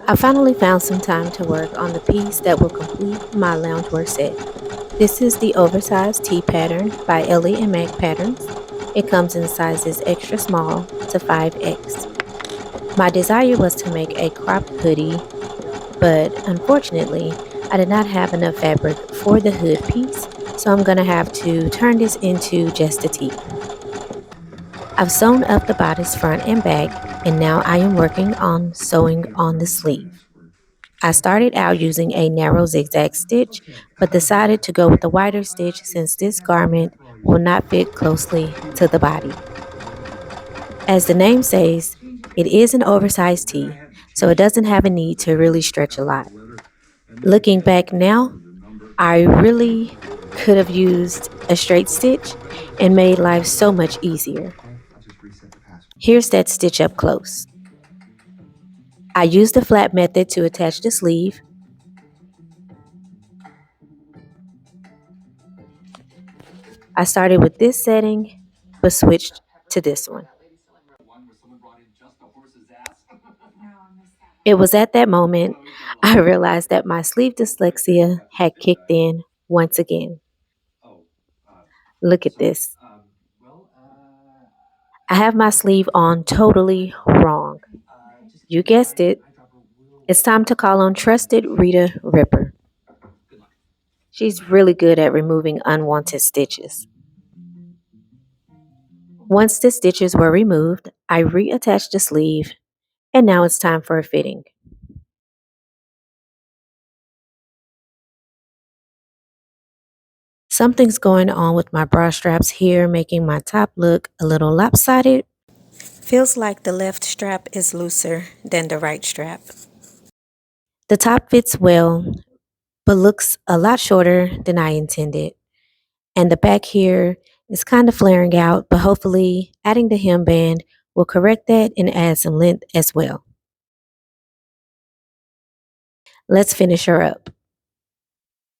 I finally found some time to work on the piece that will complete my loungewear set. This is the Oversized Tee Pattern by Ellie Mac Patterns. It comes in sizes extra small to 5X. My desire was to make a cropped hoodie, but unfortunately, I did not have enough fabric for the hood piece, so I'm going to have to turn this into just a tee. I've sewn up the bodice front and back, and now I am working on sewing on the sleeve. I started out using a narrow zigzag stitch, but decided to go with a wider stitch since this garment will not fit closely to the body. As the name says, it is an oversized tee, so it doesn't have a need to really stretch a lot. Looking back now, I really could have used a straight stitch and made life so much easier. Here's that stitch up close. I used the flap method to attach the sleeve. I started with this setting, but switched to this one. It was at that moment I realized that my sleeve dyslexia had kicked in once again. Look at this. I have my sleeve on totally wrong. You guessed it. It's time to call on trusted Rita Ripper. She's really good at removing unwanted stitches. Once the stitches were removed, I reattached the sleeve, and now it's time for a fitting. Something's going on with my bra straps here, making my top look a little lopsided. Feels like the left strap is looser than the right strap. The top fits well, but looks a lot shorter than I intended. And the back here is kind of flaring out, but hopefully adding the hemband will correct that and add some length as well. Let's finish her up.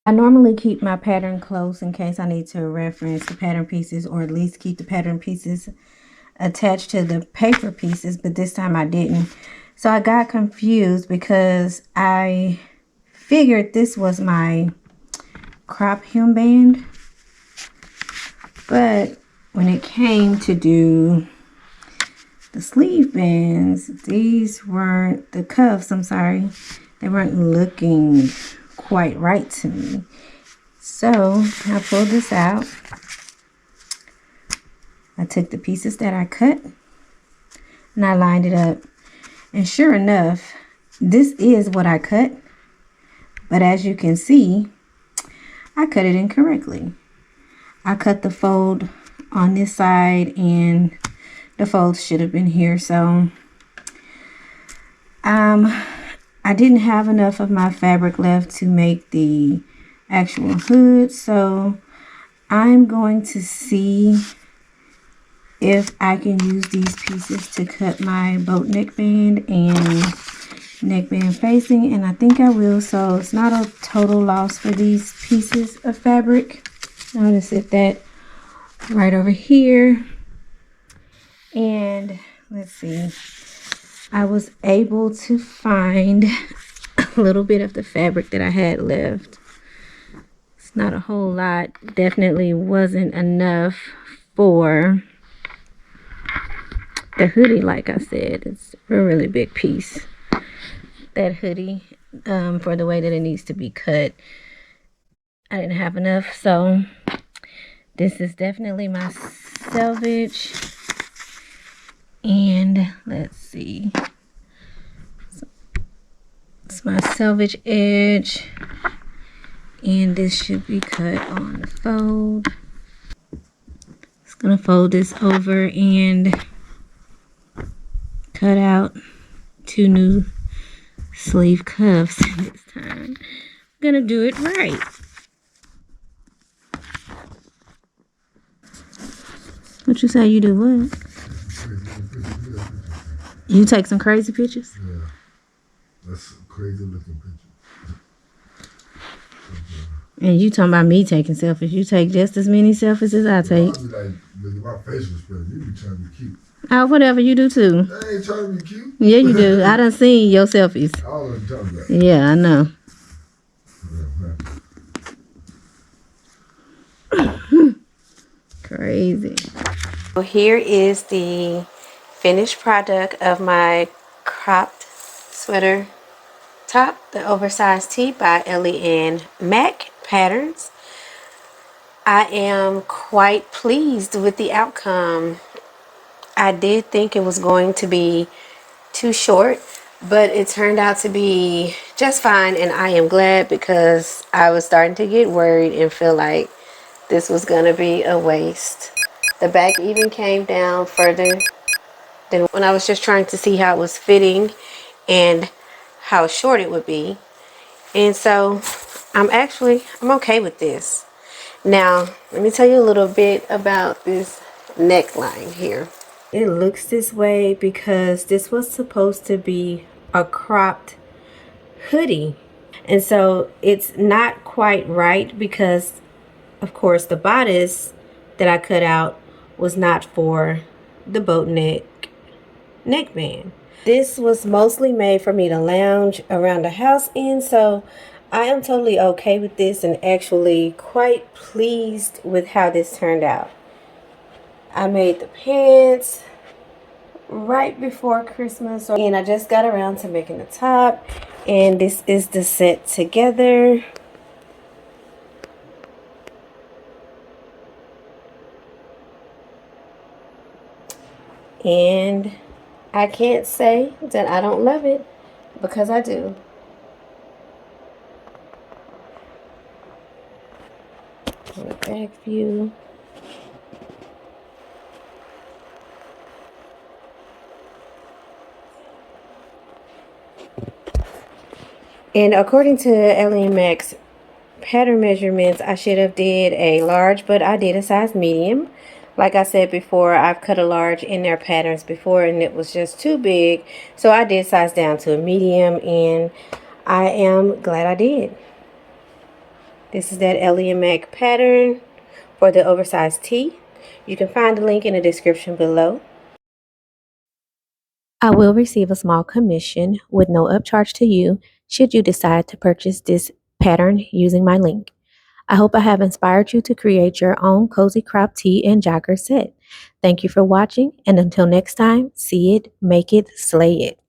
I normally keep my pattern close in case I need to reference the pattern pieces, or at least keep the pattern pieces attached to the paper pieces, but this time I didn't. So I got confused because I figured this was my crop hemband, but when it came to do the sleeve bands, these weren't the cuffs, I'm sorry, they weren't looking quite right to me. So I pulled this out. I took the pieces that I cut and I lined it up. And sure enough, this is what I cut. But as you can see, I cut it incorrectly. I cut the fold on this side and the fold should have been here. So I didn't have enough of my fabric left to make the actual hood. So I'm going to see if I can use these pieces to cut my boat neckband and neckband facing, and I think I will, so it's not a total loss for these pieces of fabric. I'm going to set that right over here. And let's see, I was able to find a little bit of the fabric that I had left. It's not a whole lot, definitely wasn't enough for the hoodie. Like I said, it's a really big piece, that hoodie, for the way that it needs to be cut. I didn't have enough, so this is definitely my selvage. And let's see, it's my selvage edge, and this should be cut on the fold. Just gonna fold this over and cut out 2 new sleeve cuffs this time. I'm gonna do it right. What you say? You do what? You take some crazy pictures? Yeah, that's a crazy looking picture. And you talking about me taking selfies. You take just as many selfies as I take. I be like, my facial expression, you be trying to be cute. Whatever, you do too. I ain't trying to be cute. Yeah, you do. I done seen your selfies. I don't know what you're talking about. Yeah, I know. Crazy. So here is the finished product of my cropped sweater top, the oversized tee by Ellie Mac Patterns. I am quite pleased with the outcome. I did think it was going to be too short, but it turned out to be just fine, and I am glad because I was starting to get worried and feel like this was gonna be a waste. The back even came down further than when I was just trying to see how it was fitting and how short it would be. And so I'm okay with this. Now, let me tell you a little bit about this neckline here. It looks this way because this was supposed to be a cropped hoodie. And so it's not quite right because, of course, the bodice that I cut out was not for the boat neckband. This was mostly made for me to lounge around the house in, so I am totally okay with this and actually quite pleased with how this turned out. I made the pants right before Christmas, and I just got around to making the top, and this is the set together. And I can't say that I don't love it because I do. On the back view. And according to Ellie Mac's pattern measurements, I should have did a large, but I did a size medium. Like I said before, I've cut a large in their patterns before and it was just too big. So I did size down to a medium, and I am glad I did. This is that Ellie Mac pattern for the oversized tee. You can find the link in the description below. I will receive a small commission with no upcharge to you should you decide to purchase this pattern using my link. I hope I have inspired you to create your own cozy crop tee and jogger set. Thank you for watching, and until next time, see it, make it, slay it.